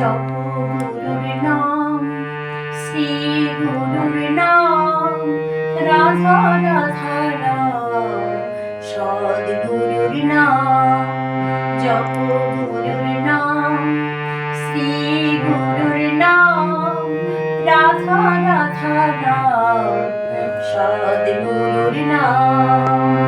জপ গুরুর নাম, শ্রী গুরুর নাম, রাধা রাধা নাম, সদ্গুরুর নাম। জপ গুরুর নাম, শ্রী গুরুর নাম, রাধা রাধা নাম, সদ্গুরুর নাম।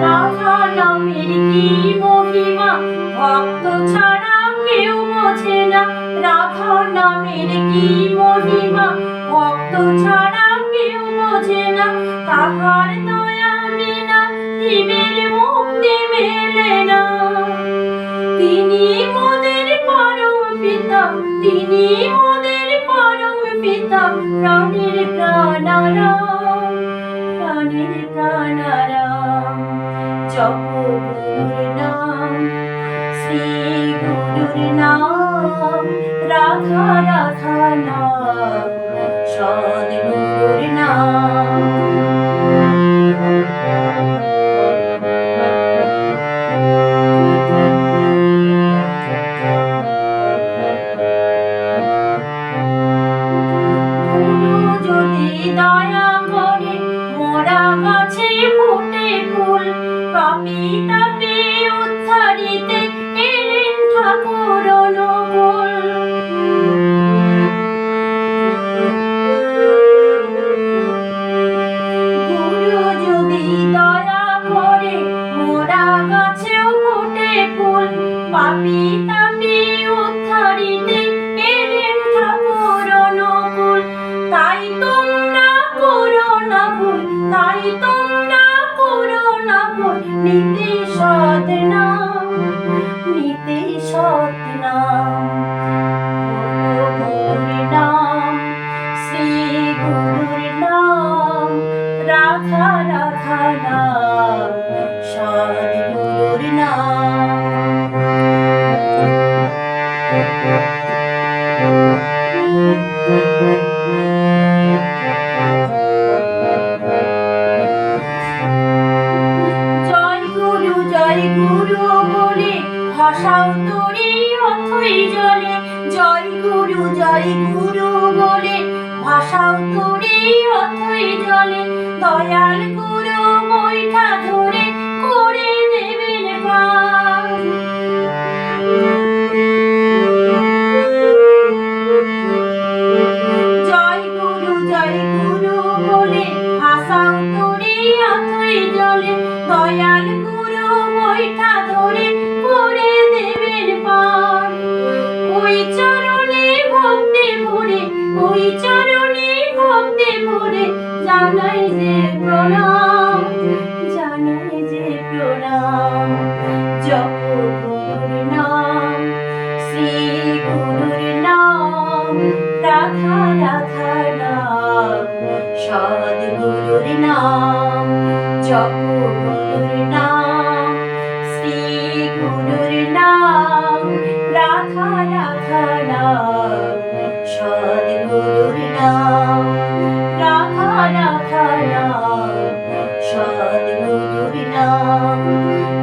রাধা নামের কি মহিমা ভক্ত ছাড়া কেউ বোঝে না। রাধা নামের কি মহিমা ভক্ত ছাড়া কেউ বোঝে না। তাহার দয়া বিনা জীবের মুক্তি মেলে না। তিনি মোদের পরম পিতা, তিনি মোদের পরম পিতা, প্রাণের প্রাণারাম, প্রাণের প্রাণারাম। জপ গুরুর নাম, শ্রী গুরুর নাম, রাধা রাধা নাম, সদ্গুরুর নাম। দয়া করে মোরা গাছে ফুটে ফুল, পাপী তাপে উদ্ধারিতে এলেন ঠাকুর অনুকূল। গুরু যদি দয়া করে মোরা গাছেও ফুটে ফুল, পাপী তাপে উদ্ধারিতে এলেন ঠাকুর অনুকূল। তাই তোমরা করো না ভুল, তাই তোমরা করো না ভুল, নিতে সৎ নাম, নিতে সৎ নাম। গুরুর নাম, শ্রী গুরুর নাম, রাধা রাধা নাম, সদ্গুরুর নাম। জয় গুরু বলে ভাসাও তরি অথই জলে। জয় গুরু বলে ভাসাও তরি অথই জলে। দয়াল গুরু বৈঠা ধরে করে দেবেন পার। জয় গুরু বলে ভাসাও তরি অথই জলে। দয়াল গুরু বৈঠা ধরে করে দেবেন পার। ওই চরণে ভক্তি ভরে, ওই চরণে ভক্তি ভরে, জানাই যে প্রণাম, জানাই যে প্রণাম। জপ গুরুর নাম, শ্রী গুরুর নাম, রাধা রাধা নাম, সদ্গুরুর নাম। জপ গুরুর নাম, শ্রী গুরুর নাম, রাধা রাধা নাম, সদ্গুরুর নাম, রাধা রাধা নাম, সদ্গুরুর নাম।